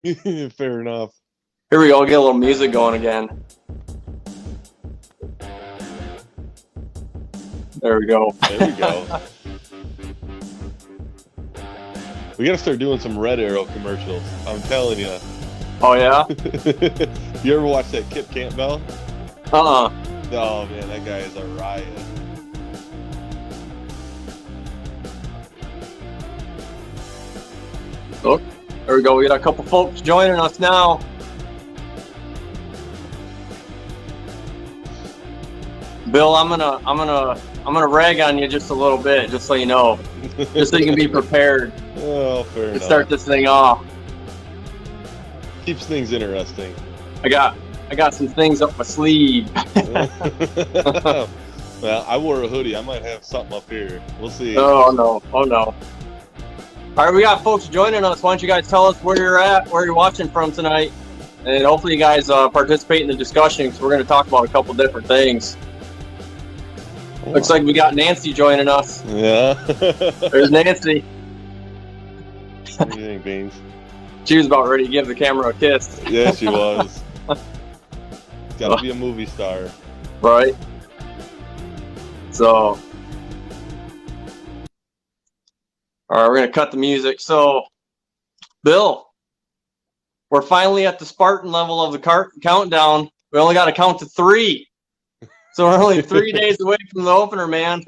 Fair enough. Here we go. Get a little music going again. There we go. There we go. We got to start doing some Red Arrow commercials. I'm telling you. Oh, yeah? You ever watch that Kip Campbell? Uh-uh. Oh, man, that guy is a riot. Look, there we go. We got a couple folks joining us now. Bill, I'm gonna rag on you just a little bit, just so you know, just so you can be prepared Oh, fair to enough. start this thing off. Keeps things interesting. I got some things up my sleeve. Well, I wore a hoodie. I might have something up here. We'll see. Oh no! Oh no! All right, we got folks joining us. Why don't you guys tell us where you're at, where you're watching from tonight, and hopefully you guys participate in the discussion because we're going to talk about a couple different things. Looks like we got Nancy joining us. Yeah. There's Nancy. What do you think, Beans? She was about ready to give the camera a kiss. Yeah, she was. Got to be a movie star. Right. So, all right, we're going to cut the music. So, Bill, we're finally at the Spartan level of the countdown. We only got to count to 3. So we're only 3 days away from the opener, man.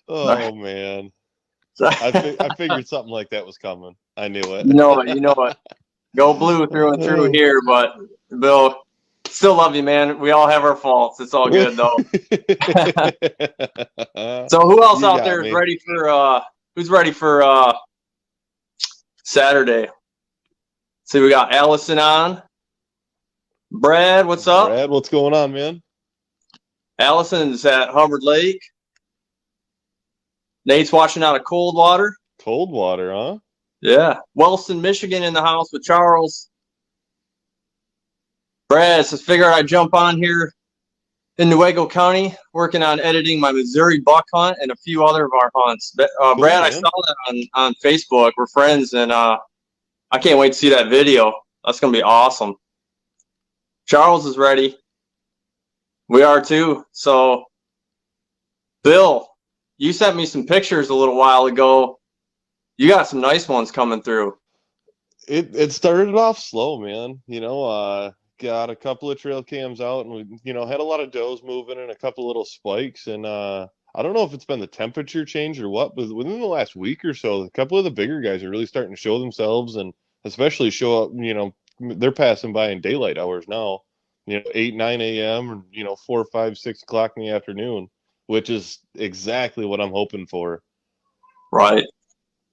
Oh, man. I figured something like that was coming. I knew it. You know it. Go blue through and through here, but Bill, still love you, man. We all have our faults. It's all good though. So who else out there is ready for who's ready for Saturday? See, we got Allison on. Brad, what's up? Brad, what's going on, man? Allison's at Hubbard Lake. Nate's watching out of Coldwater. Coldwater, huh? Yeah. Wellston, Michigan in the house with Charles. Brad says, figured I'd jump on here in Newaygo County, working on editing my Missouri buck hunt and a few other of our hunts. Cool, Brad, man. I saw that on Facebook. We're friends, and I can't wait to see that video. That's going to be awesome. Charles is ready. We are too. So, Bill, you sent me some pictures a little while ago. You got some nice ones coming through. It started off slow, man. Got a couple of trail cams out, and we, had a lot of does moving and a couple little spikes. And I don't know if it's been the temperature change or what, but within the last week or so, a couple of the bigger guys are really starting to show themselves, and especially show up. They're passing by in daylight hours now. 8, 9 a.m. or 4, 5, 6 o'clock in the afternoon, which is exactly what I'm hoping for. Right.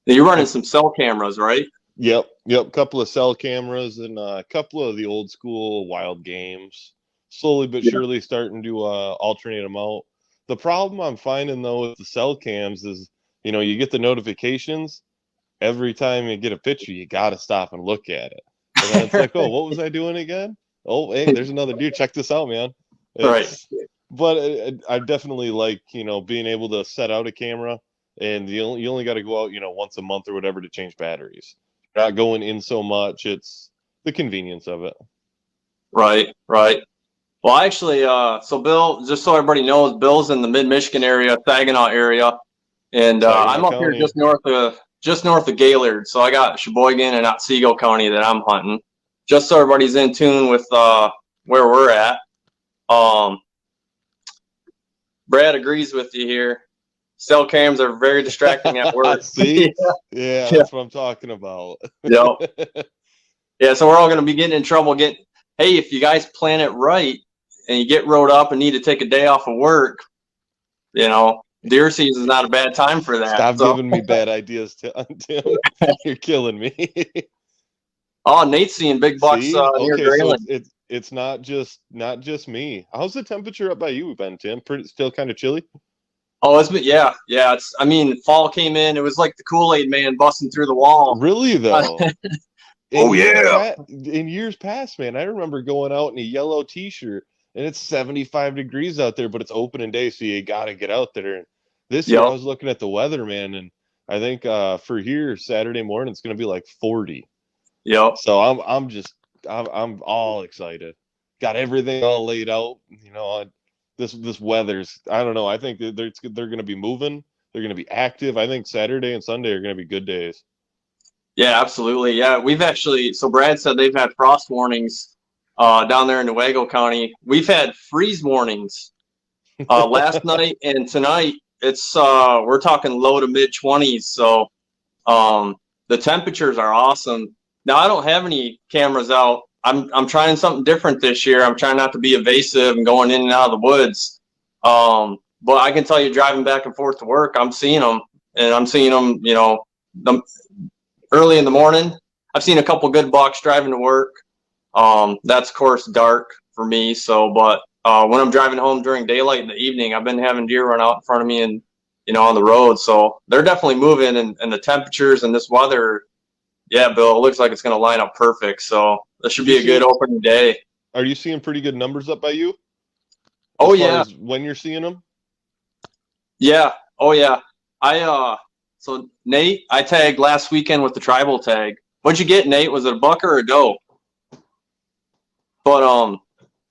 You're running some cell cameras, right? Yep. Couple of cell cameras and a couple of the old school wild games. Slowly but surely starting to alternate them out. The problem I'm finding though with the cell cams is, you get the notifications. Every time you get a picture, you gotta stop and look at it. And then it's like, oh, what was I doing again? Oh, hey, there's another dude. Check this out, man. Right. But I definitely like, being able to set out a camera, and you only got to go out, once a month or whatever to change batteries. You're not going in so much. It's the convenience of it. Right. Well, actually, so Bill, just so everybody knows, Bill's in the mid-Michigan area, Saginaw area, and I'm up here just north of Gaylord. So I got Sheboygan and Otsego County that I'm hunting. Just so everybody's in tune with where we're at. Brad agrees with you here. Cell cams are very distracting at work. See? Yeah, that's what I'm talking about. Yep. Yeah, so we're all going to be getting in trouble. Hey, if you guys plan it right and you get rode up and need to take a day off of work, deer season is not a bad time for that. Stop giving me bad ideas, Tim. You're killing me. Oh, Nate's seeing big bucks near Grayling. So it's not just me. How's the temperature up by you, Ben, Tim? Still kind of chilly? Oh, yeah. Fall came in. It was like the Kool-Aid man busting through the wall. Really though? Yeah. In years past, man, I remember going out in a yellow T-shirt, and it's 75 degrees out there, but it's opening day, so you got to get out there. And this year, I was looking at the weather, man, and I think for here Saturday morning it's going to be like 40. Yep. So I'm all excited. Got everything all laid out. This weather's, I don't know. I think that they're going to be moving. They're going to be active. I think Saturday and Sunday are going to be good days. Yeah, absolutely. Yeah, we've actually. So Brad said they've had frost warnings down there in Newaygo County. We've had freeze warnings last night and tonight. It's we're talking low to mid 20s. So the temperatures are awesome. Now I don't have any cameras out. I'm trying something different this year. I'm trying not to be evasive and going in and out of the woods. But I can tell you, driving back and forth to work, I'm seeing them, and I'm seeing them. The early in the morning. I've seen a couple good bucks driving to work. That's of course dark for me. So, but when I'm driving home during daylight in the evening, I've been having deer run out in front of me and on the road. So they're definitely moving, and the temperatures and this weather. Yeah, Bill, it looks like it's going to line up perfect. So this should be a good opening day. Are you seeing pretty good numbers up by you? Oh yeah. As when you're seeing them? Yeah. Oh yeah. So Nate, I tagged last weekend with the tribal tag. What'd you get, Nate? Was it a buck or a doe? But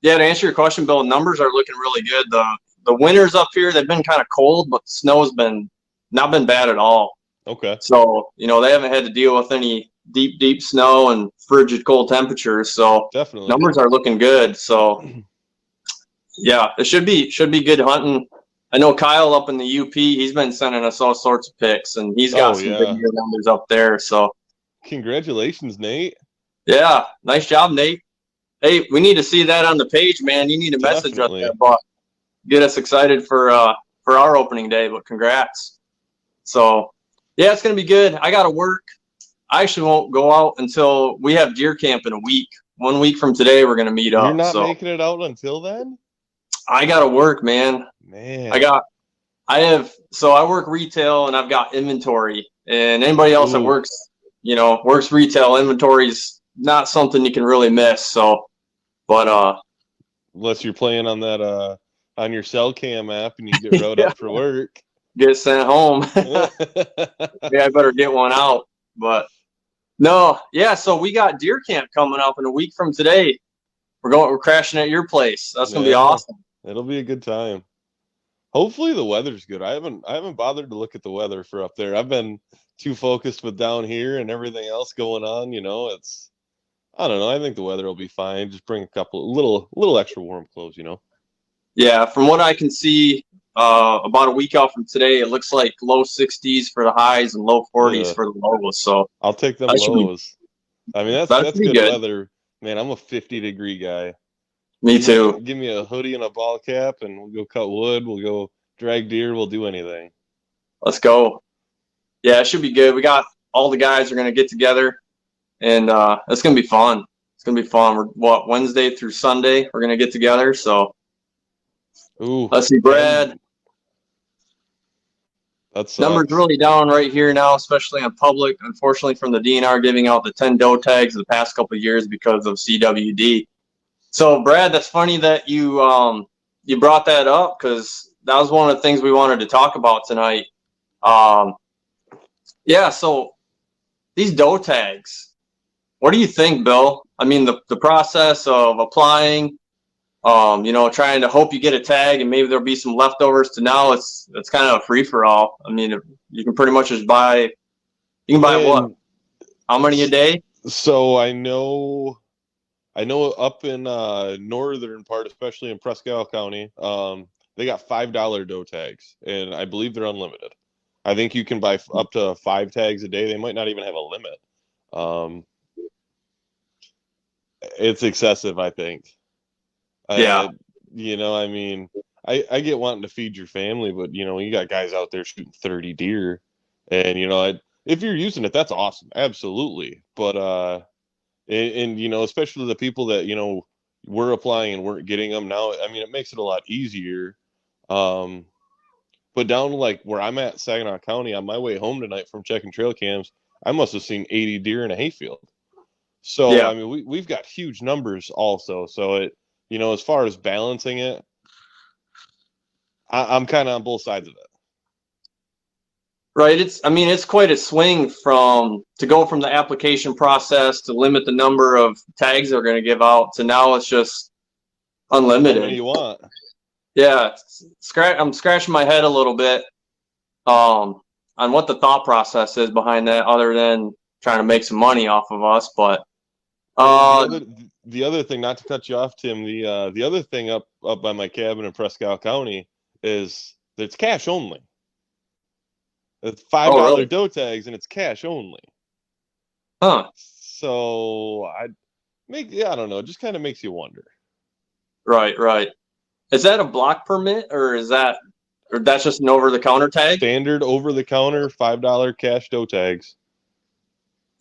yeah, to answer your question, Bill, numbers are looking really good. The winters up here, they've been kind of cold, but the snow's been not been bad at all. Okay. So, they haven't had to deal with any deep snow and frigid cold temperatures. So definitely numbers are looking good. So yeah, it should be good hunting. I know Kyle up in the UP, he's been sending us all sorts of pics, and he's got some big deer numbers up there. So congratulations, Nate. Yeah, nice job, Nate. Hey, we need to see that on the page, man. You need to message us that, but get us excited for our opening day. But congrats. So yeah, it's gonna be good. I gotta work. I actually won't go out until we have deer camp in a week. 1 week from today, we're gonna meet up. You're not making it out until then? I gotta work, man. Man. I work retail and I've got inventory. And anybody else that works retail, inventory's not something you can really miss. So, but unless you're playing on that on your cell cam app and you get rode up for work, get sent home. Yeah, I better get one out. But no, yeah. So we got deer camp coming up in a week from today. We're crashing at your place. That's gonna be awesome. It'll be a good time. Hopefully the weather's good. I haven't bothered to look at the weather for up there. I've been too focused with down here and everything else going on. I don't know. I think the weather will be fine. Just bring a couple little extra warm clothes. Yeah, from what I can see, about a week out from today, it looks like low 60s for the highs and low 40s for the lows. So I'll take them lows. That's good weather, man. I'm a 50-degree guy. Me too. Give me a hoodie and a ball cap, and we'll go cut wood. We'll go drag deer. We'll do anything. Let's go. Yeah, it should be good. We got all the guys are going to get together, and it's going to be fun. It's going to be fun. Wednesday through Sunday, we're going to get together. So, let's see, Brad. That's numbers really down right here now, especially on public. Unfortunately, from the DNR giving out the 10 doe tags the past couple of years because of CWD. So, Brad, that's funny that you brought that up because that was one of the things we wanted to talk about tonight. Yeah, so these doe tags, what do you think, Bill? I mean, the process of applying, trying to hope you get a tag and maybe there'll be some leftovers to now it's kind of a free for all. I mean, you can pretty much just buy. You can buy what? How many a day? So I know up in northern part, especially in Presque County, they got $5 doe tags, and I believe they're unlimited. I think you can buy up to 5 tags a day. They might not even have a limit. It's excessive, I think. Yeah. I get wanting to feed your family, but you got guys out there shooting 30 deer, and if you're using it, that's awesome, absolutely. But and especially the people that were applying and weren't getting them now. I mean, it makes it a lot easier. But down like where I'm at, Saginaw County, on my way home tonight from checking trail cams, I must have seen 80 deer in a hayfield. So yeah. I mean, we've got huge numbers also. So it, as far as balancing it, I'm kind of on both sides of it. Right. It's quite a swing to go from the application process to limit the number of tags they're going to give out to now it's just unlimited. How many you want? Yeah. I'm scratching my head a little bit on what the thought process is behind that, other than trying to make some money off of us. But the other thing, not to cut you off, Tim, the other thing up by my cabin in Presque Isle County is that it's cash only. It's $5 really? doe tags and it's cash only. Huh. So I don't know, it just kind of makes you wonder. Right. Is that a block permit or that's just an over the counter tag? Standard over the counter $5 cash doe tags.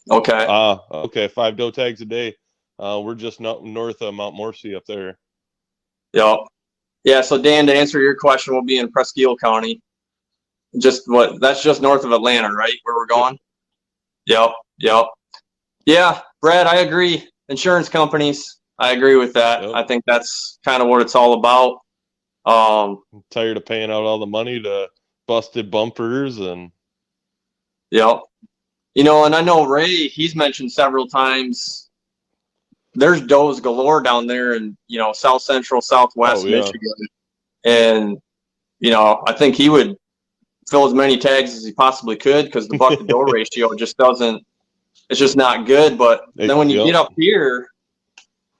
Okay. Okay, 5 doe tags a day. We're just north of Mount Morrissey up there. Yep. Yeah, so Dan, to answer your question, we'll be in Presque Isle County. That's just north of Atlanta, right? Where we're going? Yep. Yeah, Brad, I agree. Insurance companies, I agree with that. Yep. I think that's kind of what it's all about. I'm tired of paying out all the money to busted bumpers and. Yep. And I know Ray, he's mentioned several times there's does galore down there in, South Central, Southwest Michigan. And, I think he would fill as many tags as he possibly could because the buck to doe ratio just it's just not good. But then when you get up here,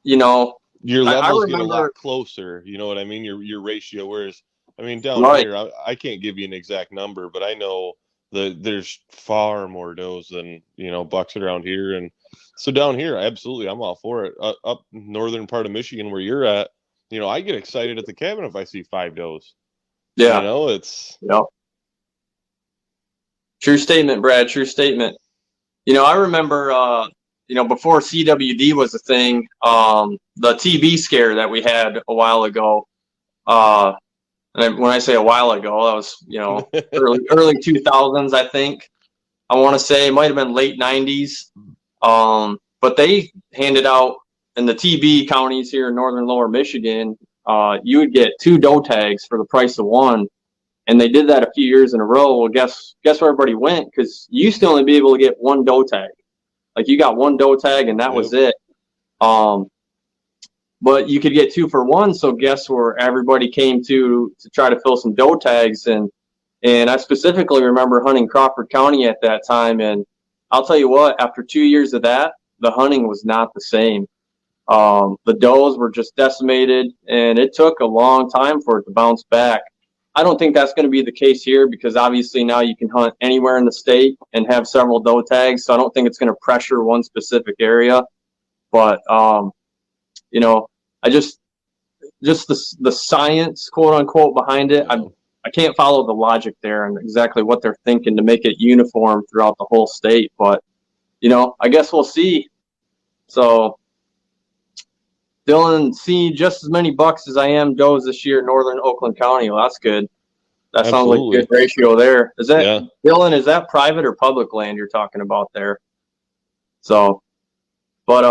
your levels get a lot closer. You know what I mean? Your ratio. Whereas, down here, I can't give you an exact number, but I know there's far more does than bucks around here. And so down here, absolutely, I'm all for it. Up northern part of Michigan where you're at, I get excited at the cabin if I see 5 does. Yeah, it's. Yep. True statement, Brad. True statement. I remember, before CWD was a thing, the TB scare that we had a while ago. And when I say a while ago, that was, early 2000s, I think. I want to say it might have been late 90s. But they handed out in the TB counties here in northern lower Michigan, you would get 2 doe tags for the price of 1. And they did that a few years in a row. Well, guess where everybody went? Because you used to only be able to get 1 doe tag. Like you got 1 doe tag and that was it. But you could get 2 for 1. So guess where everybody came to try to fill some doe tags. And I specifically remember hunting Crawford County at that time. And I'll tell you what, after 2 years of that, the hunting was not the same. The does were just decimated and it took a long time for it to bounce back. I don't think that's going to be the case here because obviously now you can hunt anywhere in the state and have several doe tags. So I don't think it's going to pressure one specific area. But, I just the science, quote unquote, behind it. I can't follow the logic there and exactly what they're thinking to make it uniform throughout the whole state. But, I guess we'll see. So Dylan, see just as many bucks as I am does this year in northern Oakland County. Well, that's good. That sounds like a good ratio there. Is that Dylan? Is that private or public land you're talking about there? So, but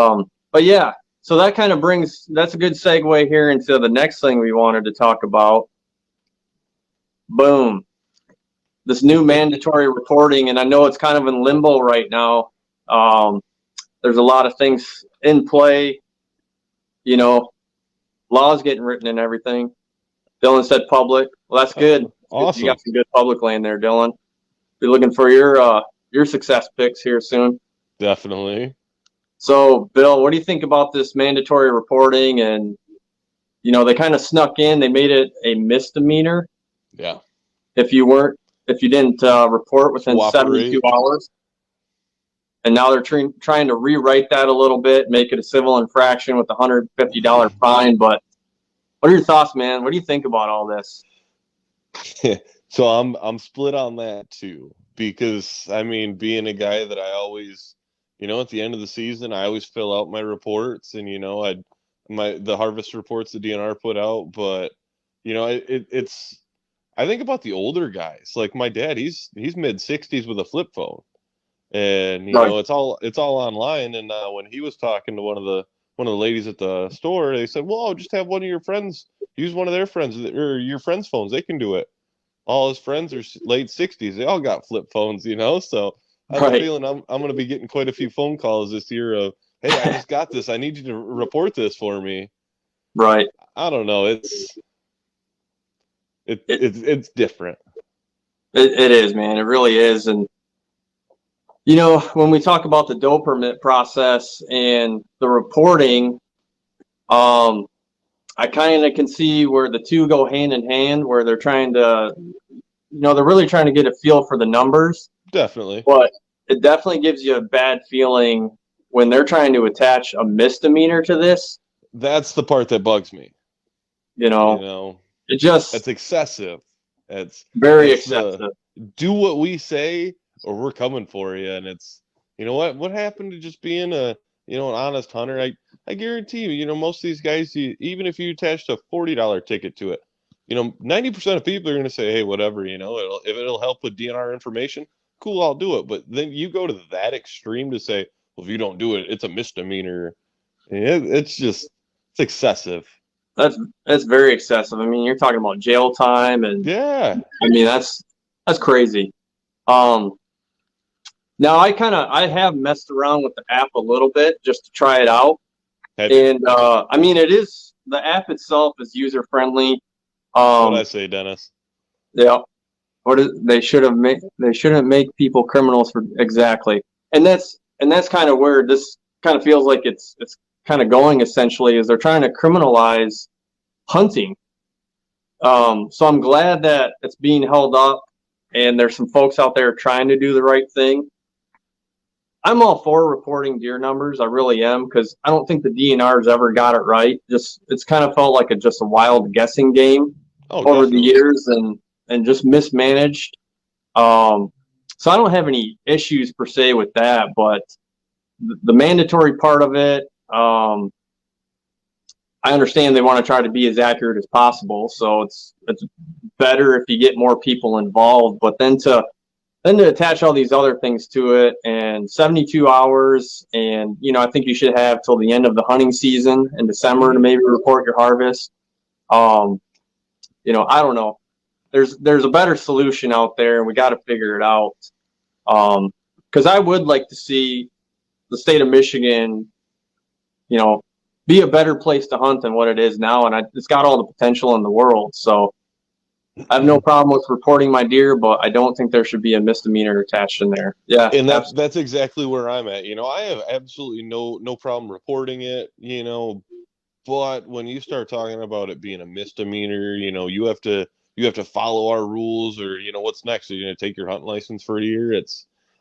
yeah. So that kind of that's a good segue here into the next thing we wanted to talk about. Boom. This new mandatory reporting, and I know it's kind of in limbo right now. There's a lot of things in play. Laws getting written and everything. Dylan said public. Well, that's good. Awesome. You got some good public land there, Dylan. Be looking for your success picks here soon. Definitely. So, Bill, what do you think about this mandatory reporting? And they kind of snuck in. They made it a misdemeanor. Yeah. If you didn't report within 72 hours. And now they're trying to rewrite that a little bit, make it a civil infraction with a $150 fine. But what are your thoughts, man? What do you think about all this? So I'm split on that too, because being a guy that I always, at the end of the season, I always fill out my reports, and the harvest reports the DNR put out. But it's I think about the older guys, like my dad. He's mid-60s with a flip phone. And it's all online. And when he was talking to one of the ladies at the store, they said, "Well, just have one of your friends use one of their friends or your friends' phones. They can do it." all his friends are late 60s. They all got flip phones, you know. So I have a Right. feeling I'm going to be getting quite a few phone calls this year of, hey, I just got this. I need you to report this for me. Right. I don't know. It's different. It is, man. It really is. And when we talk about the doe permit process and the reporting, I kind of can see where the two go hand in hand, where they're trying to, they're really trying to get a feel for the numbers. Definitely. But it definitely gives you a bad feeling when they're trying to attach a misdemeanor to this. That's the part that bugs me. It just, that's excessive. It's very excessive. Do what we say or we're coming for you. And it's, what happened to just being an honest hunter? I guarantee you, most of these guys, even if you attached a $40 ticket to it, 90% of people are going to say, hey, whatever, if it'll help with DNR information, cool, I'll do it. But then you go to that extreme to say, well, if you don't do it, it's a misdemeanor. It's excessive. That's very excessive. I mean, you're talking about jail time, and yeah, I mean that's crazy. Now I have messed around with the app a little bit just to try it out, and I mean the app itself is user friendly. What I say, Dennis? Yeah, they shouldn't make people criminals for exactly, and that's kind of where this kind of feels like it's kind of going essentially, is they're trying to criminalize hunting. So I'm glad that it's being held up and there's some folks out there trying to do the right thing. I'm all for reporting deer numbers. I really am, because I don't think the DNR's ever got it right. It's kind of felt like just a wild guessing game over the years and just mismanaged. So I don't have any issues per se with that, but the mandatory part of it, I understand they want to try to be as accurate as possible. So it's better if you get more people involved, but then to attach all these other things to it, and 72 hours, and I think you should have till the end of the hunting season in December to maybe report your harvest. I don't know. There's a better solution out there, and we got to figure it out. Because I would like to see the state of Michigan, be a better place to hunt than what it is now, and it's got all the potential in the world. So I have no problem with reporting my deer, but I don't think there should be a misdemeanor attached in there. Yeah, and that's exactly where I'm at. I have absolutely no problem reporting it. But when you start talking about it being a misdemeanor, you have to follow our rules, or what's next? Are you going to take your hunting license for a year?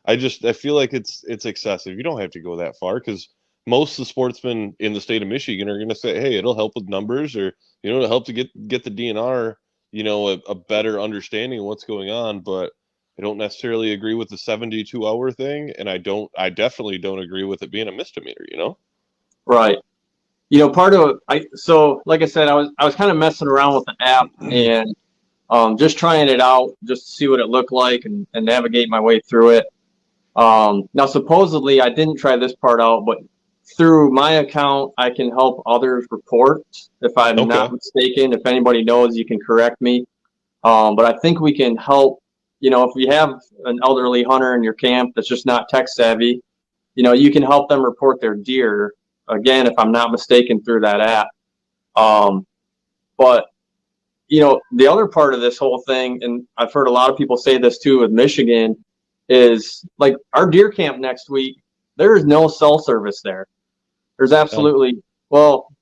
I feel like it's excessive. You don't have to go that far, because most of the sportsmen in the state of Michigan are going to say, hey, it'll help with numbers, or it'll help to get the DNR a better understanding of what's going on. But I don't necessarily agree with the 72-hour thing, and I definitely don't agree with it being a misdemeanor. Right. Part of so like I said, I was kind of messing around with the app and just trying it out just to see what it looked like and navigate my way through it. Now supposedly I didn't try this part out, but through my account I can help others report, if I'm not mistaken. If anybody knows, you can correct me. But I think we can help. If you have an elderly hunter in your camp that's just not tech savvy, you can help them report their deer, again, if I'm not mistaken, through that app. But the other part of this whole thing, and I've heard a lot of people say this too with Michigan, is like our deer camp next week, there is no cell service there. There's absolutely,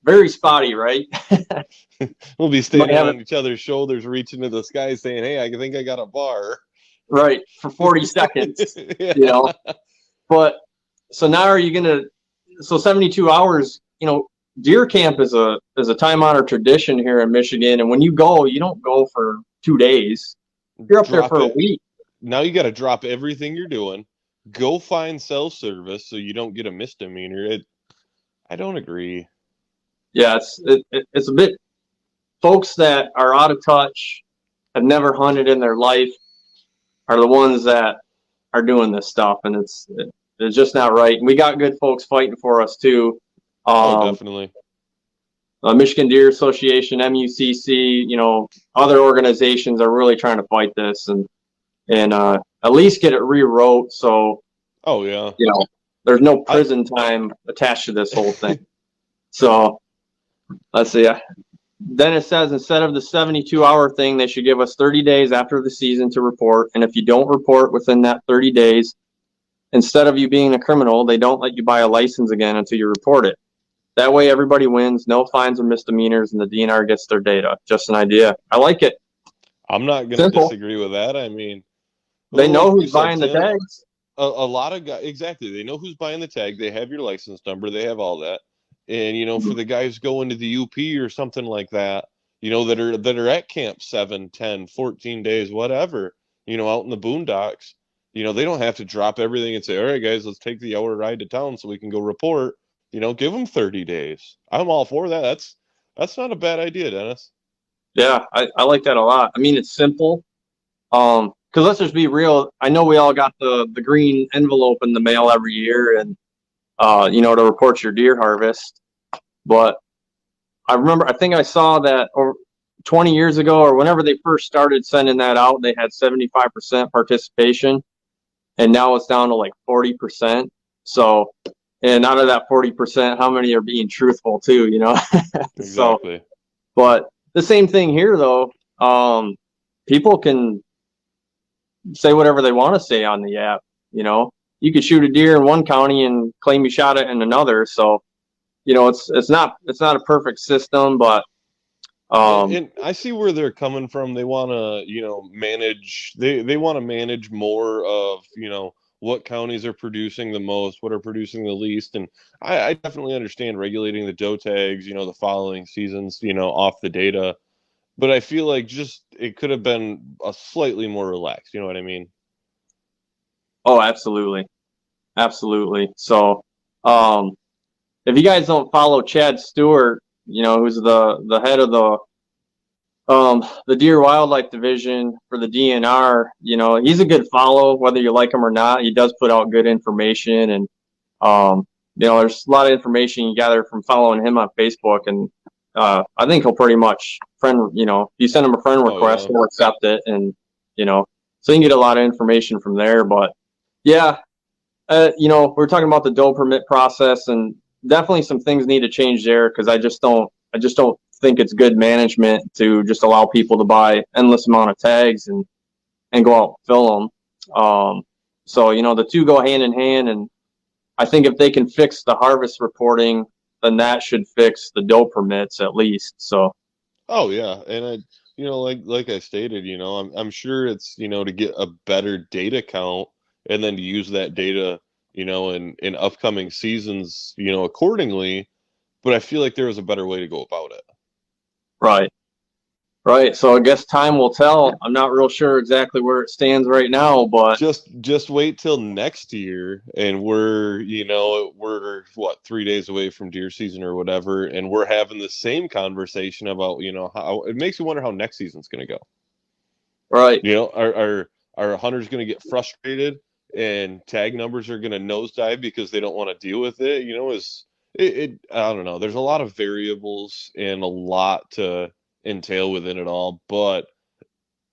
very spotty, right? We'll be standing on each other's shoulders, reaching to the sky saying, hey, I think I got a bar. Right, for 40 seconds, But so now are you going to, 72 hours, deer camp is a time-honored tradition here in Michigan. And when you go, you don't go for 2 days. You're up there for a week. Now you got to drop everything you're doing, go find cell service so you don't get a misdemeanor. I don't agree. Yeah, it's a bit, folks that are out of touch, have never hunted in their life, are the ones that are doing this stuff, and it's just not right. And we got good folks fighting for us too. Definitely. Michigan Deer Association, MUCC, other organizations are really trying to fight this and at least get it rewrote so Oh yeah. There's no prison time attached to this whole thing. So let's see. Then it says instead of the 72-hour thing, they should give us 30 days after the season to report. And if you don't report within that 30 days, instead of you being a criminal, they don't let you buy a license again until you report it. That way everybody wins, no fines or misdemeanors, and the DNR gets their data. Just an idea. I like it. I'm not going to disagree with that. I mean, they know who's buying the tags. A lot of guys, exactly. They know who's buying the tag. They have your license number. They have all that. And, for the guys going to the UP or something like that, that are at camp 7, 10, 14 days, whatever, out in the boondocks, they don't have to drop everything and say, all right, guys, let's take the hour ride to town so we can go report. Give them 30 days. I'm all for that. That's not a bad idea, Dennis. Yeah, I like that a lot. I mean, it's simple. Because let's just be real. I know we all got the green envelope in the mail every year and, to report your deer harvest. But I think I saw that 20 years ago or whenever they first started sending that out, they had 75% participation. And now it's down to like 40%. So, and out of that 40%, how many are being truthful too, Exactly. So, but the same thing here though. People can say whatever they want to say on the app. You could shoot a deer in one county and claim you shot it in another. So, it's not a perfect system, but and I see where they're coming from. They want to, manage. They want to manage more of, what counties are producing the most, what are producing the least, and I definitely understand regulating the doe tags, the following seasons, off the data. But I feel like it could have been a slightly more relaxed. You know what I mean? Oh, absolutely. Absolutely. So, if you guys don't follow Chad Stewart, who's the head of the Deer Wildlife Division for the DNR, he's a good follow, whether you like him or not. He does put out good information. And, there's a lot of information you gather from following him on Facebook. And, I think he'll pretty much if you send him a friend request, he'll accept it. And, so you can get a lot of information from there. But yeah, we're talking about the doe permit process, and definitely some things need to change there because I just don't think it's good management to just allow people to buy endless amount of tags and go out and fill them. So the two go hand in hand, and I think if they can fix the harvest reporting, then that should fix the doe permits at least. So. Oh yeah, and like I stated, I'm sure it's to get a better data count and then to use that data, in upcoming seasons, accordingly. But I feel like there was a better way to go about it. Right. So I guess time will tell. I'm not real sure exactly where it stands right now, but just wait till next year, and we're 3 days away from deer season or whatever, and we're having the same conversation about how it makes you wonder how next season's going to go. Right. Are hunters going to get frustrated and tag numbers are going to nosedive because they don't want to deal with it? I don't know. There's a lot of variables and a lot to entail within it all, but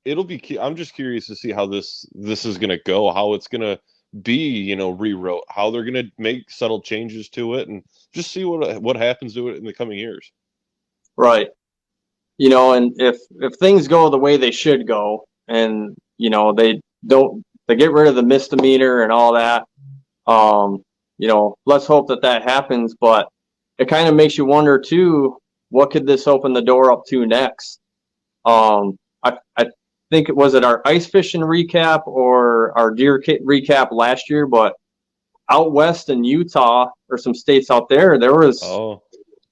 I'm just curious to see how this is going to go, how it's going to be, rewrote, how they're going to make subtle changes to it, and just see what happens to it in the coming years. Right. And if things go the way they should go, and they get rid of the misdemeanor and all that, let's hope that happens. But it kind of makes you wonder too, what could this open the door up to next? I think it was our ice fishing recap or our deer recap last year, but out west in Utah or some states out there was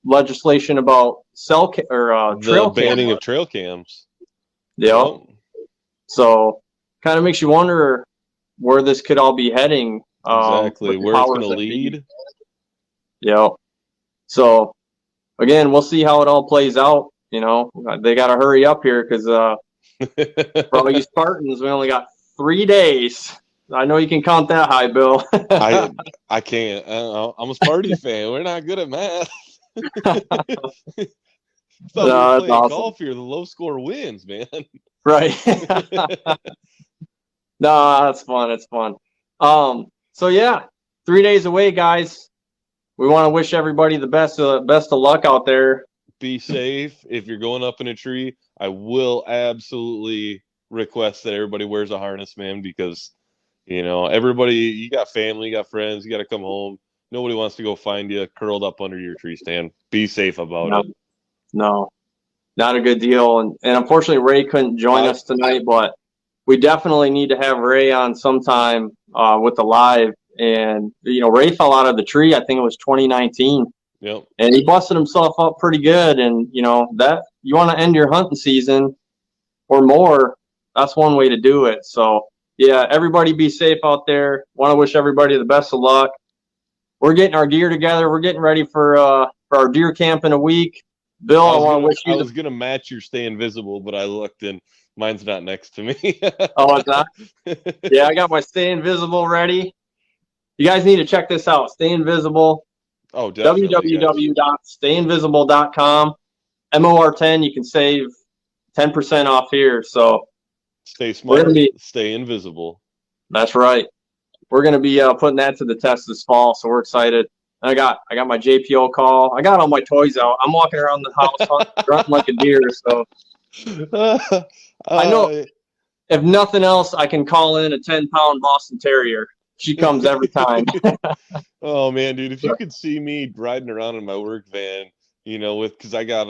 legislation about trail banning of trail cams. Yeah. So kind of makes you wonder where this could all be heading. Exactly, where it's going to lead. Yeah. So again, we'll see how it all plays out. They got to hurry up here because for all you Spartans, we only got 3 days. I know you can count that high, Bill. I can't. I'm a Sparty fan. We're not good at math. Thought we were playing awesome. golf here. The low score wins, man. Right. No, that's fun. It's fun. So yeah, 3 days away, guys. We want to wish everybody the best of luck out there. Be safe. If you're going up in a tree, I will absolutely request that everybody wears a harness, man, because everybody, you got family, you got friends, you got to come home. Nobody wants to go find you curled up under your tree stand. Be safe about it. No, not a good deal. And unfortunately, Ray couldn't join us tonight, but we definitely need to have Ray on sometime with the live. And, Ray fell out of the tree. I think it was 2019. Yep. And he busted himself up pretty good. And, that you want to end your hunting season or more, that's one way to do it. So, yeah, everybody be safe out there. Want to wish everybody the best of luck. We're getting our gear together. We're getting ready for our deer camp in a week. Bill, I want to wish you. I was gonna match your Stay Invisible, but I looked and mine's not next to me. Oh, it's not? Yeah, I got my Stay Invisible ready. You guys need to check this out. Stay Invisible. Oh, definitely. www.stayinvisible.com. MOR10. You can save 10% off here. So stay smart. Stay invisible. That's right. We're gonna be putting that to the test this fall. So we're excited. And I got my JPO call. I got all my toys out. I'm walking around the house grunting like a deer. So I know if nothing else, I can call in a 10-pound Boston Terrier. She comes every time. Oh man, dude! If you could see me riding around in my work van, because I got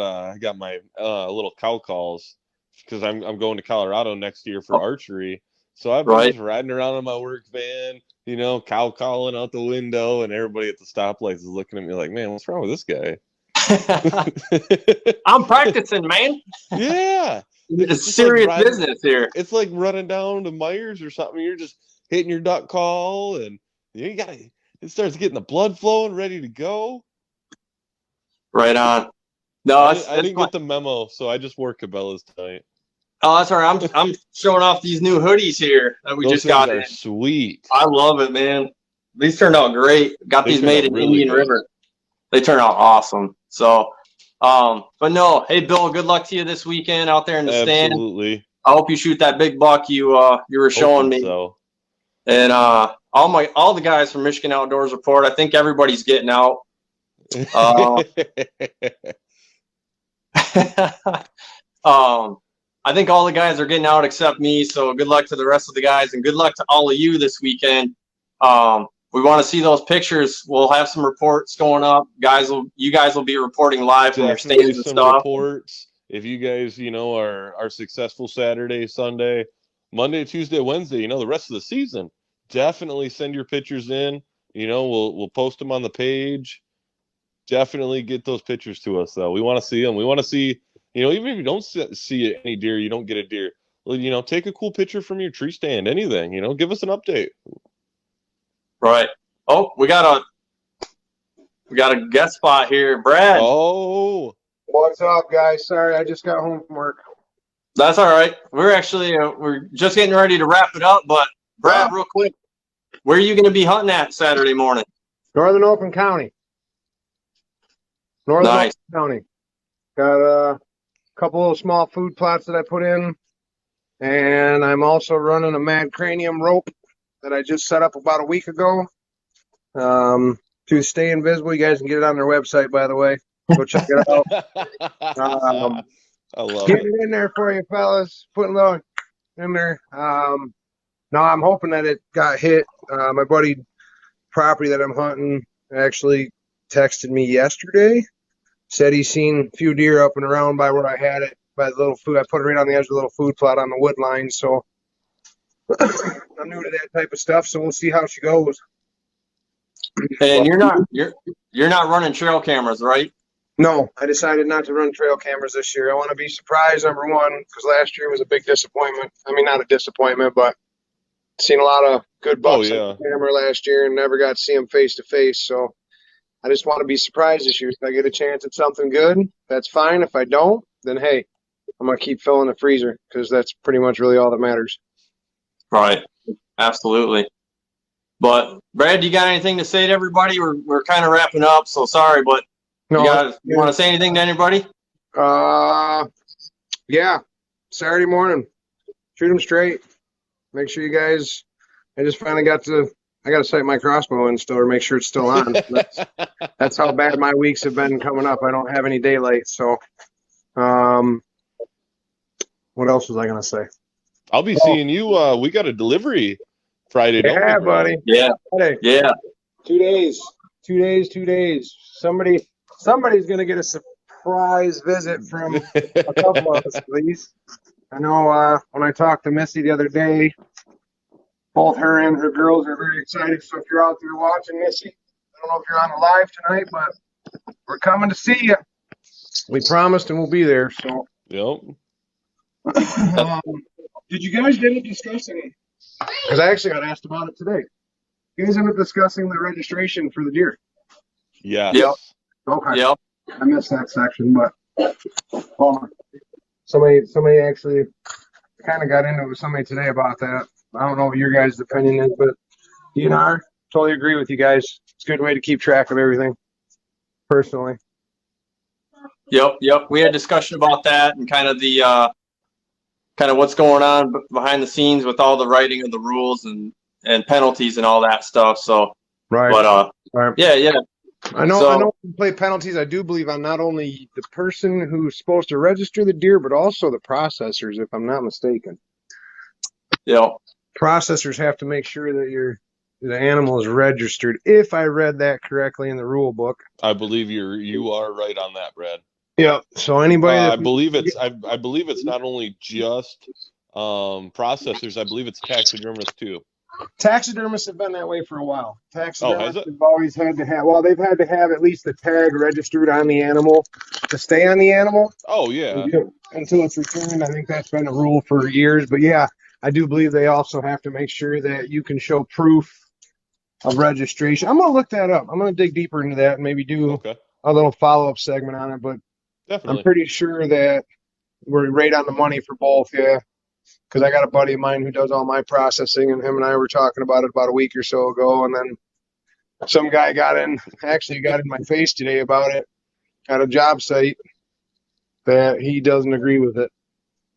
my little cow calls because I'm going to Colorado next year for archery. So I've been just riding around in my work van, cow calling out the window, and everybody at the stoplights is looking at me like, man, what's wrong with this guy? I'm practicing, man. Yeah. It's serious business here. It's like running down to Myers or something. You're just hitting your duck call, and it starts getting the blood flowing, ready to go. Right on. No, I didn't get the memo, so I just wore Cabela's tonight. Oh, that's all right. I'm showing off these new hoodies here that we just got in. Sweet. I love it, man. These turned out great. Got these made in Indian River. They turn out awesome. So, but no, hey Bill, good luck to you this weekend out there in the stand. Absolutely. I hope you shoot that big buck you were showing me. So. And all the guys from Michigan Outdoors Report, I think everybody's getting out. I think all the guys are getting out except me. So good luck to the rest of the guys, and good luck to all of you this weekend. We want to see those pictures. We'll have some reports going up. You guys will be reporting live from your stands and stuff. Reports. If you guys, are successful Saturday, Sunday, Monday, Tuesday, Wednesday, the rest of the season, definitely send your pictures in. We'll post them on the page. Definitely get those pictures to us, though. We want to see them. We want to see, even if you don't see any deer, you don't get a deer. Well, take a cool picture from your tree stand, anything, give us an update. Right. Oh, we got a guest spot here, Brad. Oh. What's up, guys? Sorry, I just got home from work. That's all right. We're actually we're just getting ready to wrap it up, but Brad, real quick, where are you going to be hunting at Saturday morning? Northern Oakland County. Oakland County. Got a couple of small food plots that I put in, and I'm also running a Mad Cranium rope that I just set up about a week ago. To Stay Invisible, you guys can get it on their website, by the way. Go check it out. I love Getting it in there for you, fellas. Putting a little in there. No, I'm hoping that it got hit. My buddy property that I'm hunting actually texted me yesterday. Said he's seen a few deer up and around by where I had it, by the little food. I put it right on the edge of the little food plot on the wood line. So I'm new to that type of stuff. So we'll see how she goes. And you're not running trail cameras, right? No, I decided not to run trail cameras this year. I want to be surprised, number one, because last year was a big disappointment. I mean, not a disappointment, but seen a lot of good bucks on camera last year and never got to see them face to face. So I just want to be surprised this year. If I get a chance at something good, that's fine. If I don't, then hey, I'm going to keep filling the freezer because that's pretty much really all that matters. Right. Absolutely. But Brad, you got anything to say to everybody? We're kind of wrapping up, so sorry, but you want to say anything to anybody? Yeah, Saturday morning. Shoot them straight. Make sure you guys. I just finally got to. I got to sight my crossbow in still to make sure it's still on. That's how bad my weeks have been coming up. I don't have any daylight. So, what else was I gonna say? I'll be seeing you. We got a delivery Friday, don't we, Yeah, Brad? buddy. Yeah, Friday. yeah. 2 days. 2 days. 2 days. Somebody's gonna get a surprise visit from a couple of us, please. I know when I talked to Missy the other day, both her and her girls are very excited. So if you're out there watching, Missy, I don't know if you're on the live tonight, but we're coming to see you. We promised and we'll be there. So, Yep. did you guys end up discussing? Because I actually got asked about it today. You guys end up discussing the registration for the deer. Yes. Yep. Okay. Yep. I missed that section, but somebody actually kind of got into it with somebody today about that. I don't know what your guys' opinion is, but DNR, totally agree with you guys. It's a good way to keep track of everything, personally. Yep. We had discussion about that and kind of the kind of what's going on behind the scenes with all the writing of the rules and penalties and all that stuff. So, Right. but Right. yeah. I know So- when you play penalties, I do believe on not only the person who's supposed to register the deer, but also the processors, if I'm not mistaken. Yep. Processors have to make sure that the animal is registered, if I read that correctly in the rule book. I believe you are right on that, Brad. Yeah. So anybody I believe it's not only just processors. I believe it's taxidermists too. taxidermists have been that way for a while. Taxidermists it? have always had to have, well, they've had to have at least the tag registered on the animal to stay on the animal Oh yeah. until it's returned. I think that's been a rule for years. But yeah, I do believe they also have to make sure that you can show proof of registration. I'm going to look that up. I'm going to dig deeper into that and maybe do Okay. a little follow-up segment on it. But Definitely. I'm pretty sure that we're right on the money for both, yeah. Because I got a buddy of mine who does all my processing, and him and I were talking about it about a week or so ago. And then some guy got in my face today about it at a job site that he doesn't agree with it.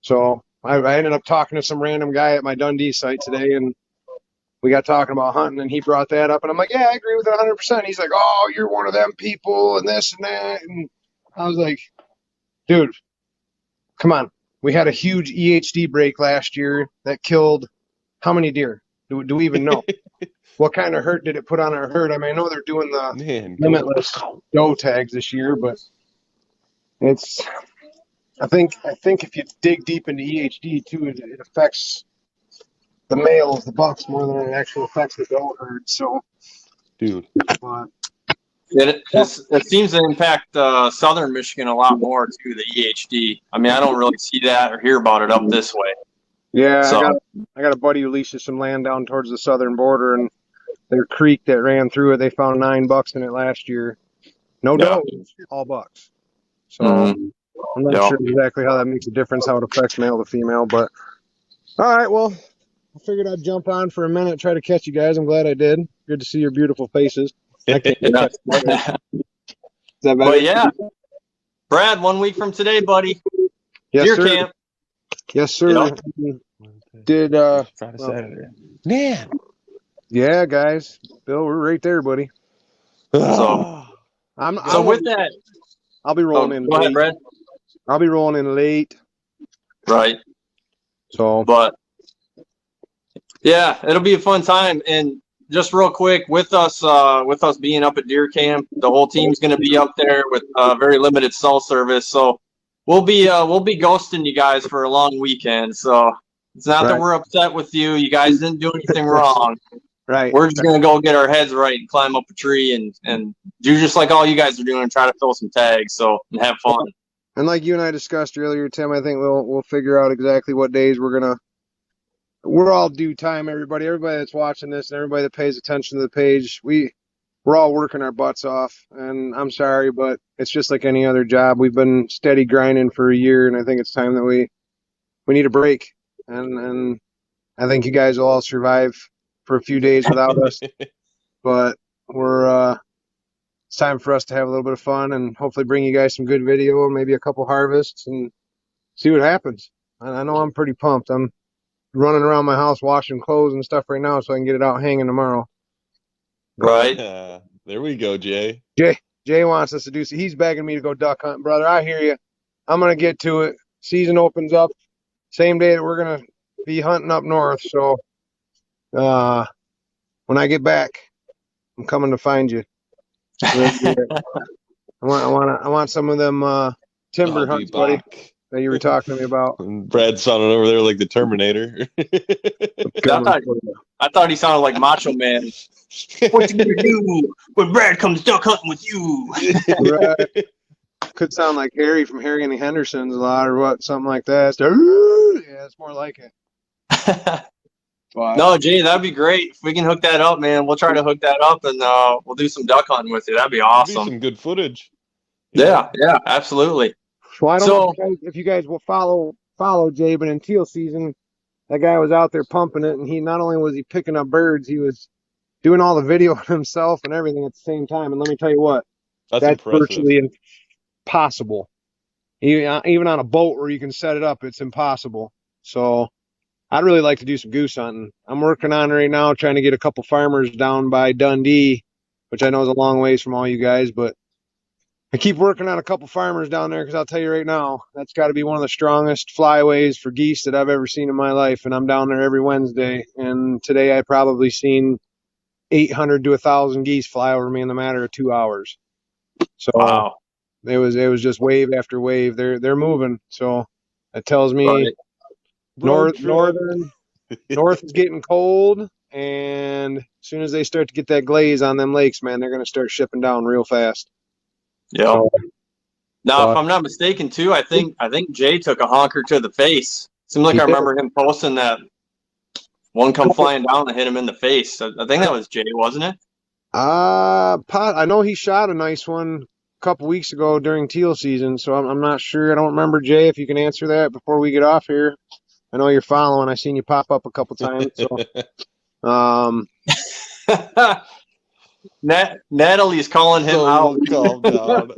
So I ended up talking to some random guy at my Dundee site today, and we got talking about hunting, and he brought that up. And I'm like, yeah, I agree with it 100%. He's like, oh, you're one of them people and this and that. And I was like, dude, come on. We had a huge EHD break last year that killed how many deer? Do we even know? What kind of hurt did it put on our herd? I mean, I know they're doing the limitless doe tags this year, but it's I think if you dig deep into EHD too, it affects the males, the bucks, more than it actually affects the doe herd. So, dude. but It seems to impact southern Michigan a lot more too, the EHD. I mean, I don't really see that or hear about it up this way. yeah, So- I got a buddy who leases some land down towards the southern border, and their creek that ran through it, they found 9 bucks in it last year. No Yeah. does, all bucks. So Mhm. I'm not Yeah. sure exactly how that makes a difference, how it affects male to female, but all right, well, I figured I'd jump on for a minute, try to catch you guys. I'm glad I did. Good to see your beautiful faces. I can't Yeah. catch you guys. Is that better? But yeah, Brad, 1 week from today, buddy, Yes, deer sir. camp. Yes, sir. Yep. Did Friday, well- Saturday. Man. yeah, guys. Bill, we're right there, buddy. So I'm with that, I'll be rolling in go ahead, late. Brad. I'll be rolling in late. Right. So But yeah, it'll be a fun time. And just real quick, with us being up at deer camp, the whole team's going to be up there with very limited cell service. So we'll be ghosting you guys for a long weekend. So it's not that Right. we're upset with you. You guys didn't do anything wrong. right. We're just going to go get our heads right and climb up a tree and do just like all you guys are doing and try to fill some tags. So and have fun. And like you and I discussed earlier, Tim, I think we'll figure out exactly what days we're all due time, everybody that's watching this and everybody that pays attention to the page. We're all working our butts off, and I'm sorry, but it's just like any other job. We've been steady grinding for a year, and I think it's time that we need a break. And I think you guys will all survive for a few days without us. But we're it's time for us to have a little bit of fun and hopefully bring you guys some good video and maybe a couple harvests and see what happens. I know I'm pretty pumped. I'm running around my house washing clothes and stuff right now so I can get it out hanging tomorrow. Right. There we go, Jay. Jay wants us to do. He's begging me to go duck hunting, brother. I hear you. I'm gonna get to it. Season opens up same day that we're gonna be hunting up north. So, when I get back, I'm coming to find you. I want some of them timber I'll be hunts, buddy, back. that you were talking to me about. Brad's sounding over there like the Terminator. I thought he sounded like Macho Man. What you gonna do when Brad comes duck hunting with you? Right. Could sound like Harry from Harry and the Hendersons a lot, or what, something like that. Yeah, it's more like it. But, No, Jay, that'd be great. If we can hook that up, man, we'll try to hook that up and we'll do some duck hunting with you. That'd be Be awesome. some good footage. Yeah, absolutely. well, I don't know if you guys will follow Jay, but in teal season, that guy was out there pumping it, and he not only was he picking up birds, he was doing all the video himself and everything at the same time. And let me tell you what, That's impressive. virtually impossible. Even on a boat where you can set it up, it's impossible. So I'd really like to do some goose hunting. I'm working on right now, trying to get a couple farmers down by Dundee, which I know is a long ways from all you guys, but I keep working on a couple farmers down there because I'll tell you right now, that's got to be one of the strongest flyways for geese that I've ever seen in my life. And I'm down there every Wednesday. And today I probably seen 800 to 1,000 geese fly over me in the matter of 2 hours. So Wow. it was just wave after wave. They're moving. So it tells me Right. north is getting cold, and as soon as they start to get that glaze on them lakes, man, they're going to start shipping down real fast. Yeah. So, Now, if I'm not mistaken, too, I think Jay took a honker to the face. Seems like He I did. remember him posting that one come flying down and hit him in the face. I think that was Jay, wasn't it? I know he shot a nice one a couple weeks ago during teal season, so I'm not sure. I don't remember, Jay, if you can answer that before we get off here. I know you're following. I seen you pop up a couple times. So, Natalie's calling him out. Calm down.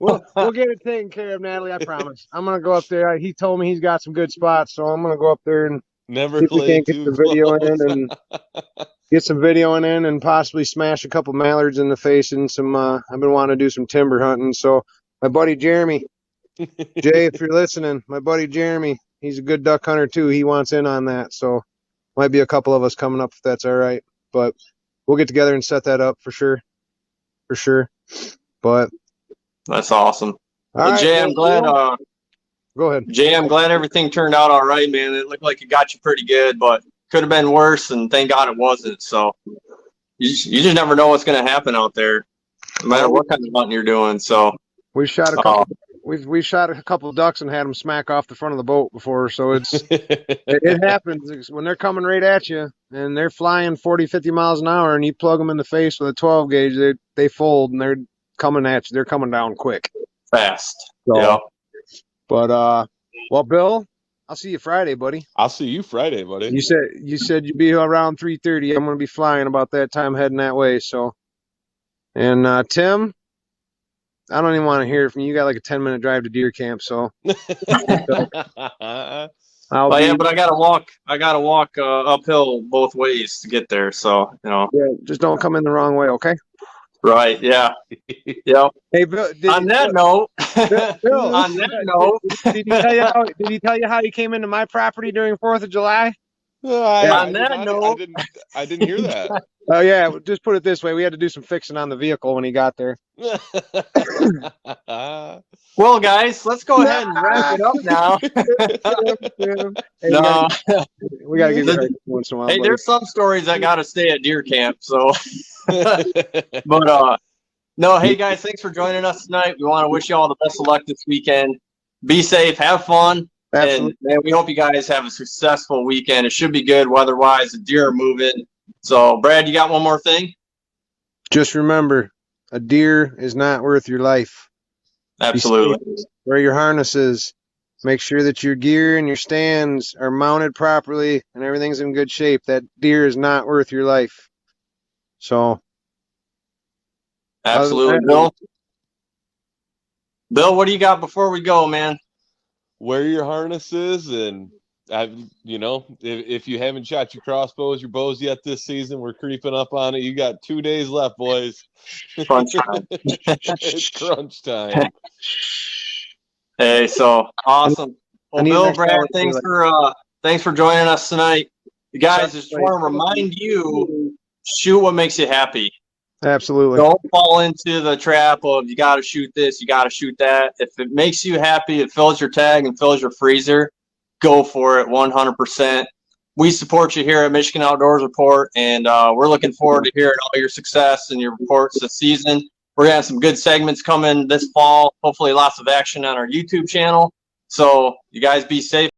we'll get it taken care of, Natalie. I promise. I'm gonna go up there. He told me he's got some good spots, so I'm gonna go up there and Never see if we play can't get too the video close. in and get some video in and possibly smash a couple mallards in the face and some. I've been wanting to do some timber hunting. So my buddy Jeremy, Jay, if you're listening, my buddy Jeremy, he's a good duck hunter too. He wants in on that, so might be a couple of us coming up if that's all right. But we'll get together and set that up for sure. But That's awesome. all Well, right, Jay, I'm glad. Go ahead. Jay, I'm glad everything turned out all right, man. It looked like it got you pretty good, but could have been worse, and thank God it wasn't. So you just never know what's going to happen out there, no matter what kind of hunting you're doing. So We shot a couple. We shot a couple of ducks and had them smack off the front of the boat before. So it happens when they're coming right at you and they're flying 40, 50 miles an hour, and you plug them in the face with a 12 gauge. They fold and they're coming at you. They're coming down quick. fast. So, Yeah. But well, Bill, I'll see you Friday, buddy. I'll see you Friday, buddy. You said you'd be around 3:30. I'm gonna be flying about that time, heading that way. So, and Tim, I don't even want to hear from you. You got like a 10-minute drive to deer camp, so I'll But be. yeah, but I gotta walk uphill both ways to get there. So Yeah, just don't come in the wrong way, okay? right, yeah, yeah. Hey, Bill. On that note, Bill, on that note, did he tell you how he came into my property during 4th of July? On that note- I didn't hear that. Oh yeah, just put it this way: we had to do some fixing on the vehicle when he got there. well, guys, let's go ahead and wrap it up now. Hey, No, we gotta get married once in a while. hey, buddy. there's some stories that gotta stay at deer camp. So, but no, hey guys, thanks for joining us tonight. We want to wish you all the best of luck this weekend. Be safe, have fun. Absolutely. And man, we hope you guys have a successful weekend. It should be good weather-wise. The deer are moving. So, Brad, you got one more thing? Just remember, a deer is not worth your life. Absolutely. Wear your harnesses. Make sure that your gear and your stands are mounted properly and everything's in good shape. That deer is not worth your life. So Absolutely. Bill, what do you got before we go, man? Wear your harnesses, and if you haven't shot your crossbows, your bows yet this season, we're creeping up on it. You got 2 days left, boys. Crunch time. It's crunch time. Hey, so awesome. Well, Bill, Brad, thanks for joining us tonight. You guys, just want to remind you, shoot what makes you happy. Absolutely. Don't fall into the trap of you got to shoot this, you got to shoot that. If it makes you happy, it fills your tag and fills your freezer, go for it 100%. We support you here at Michigan Outdoors Report, and we're looking forward to hearing all your success and your reports this season. We're going to have some good segments coming this fall, hopefully lots of action on our YouTube channel. So you guys be safe.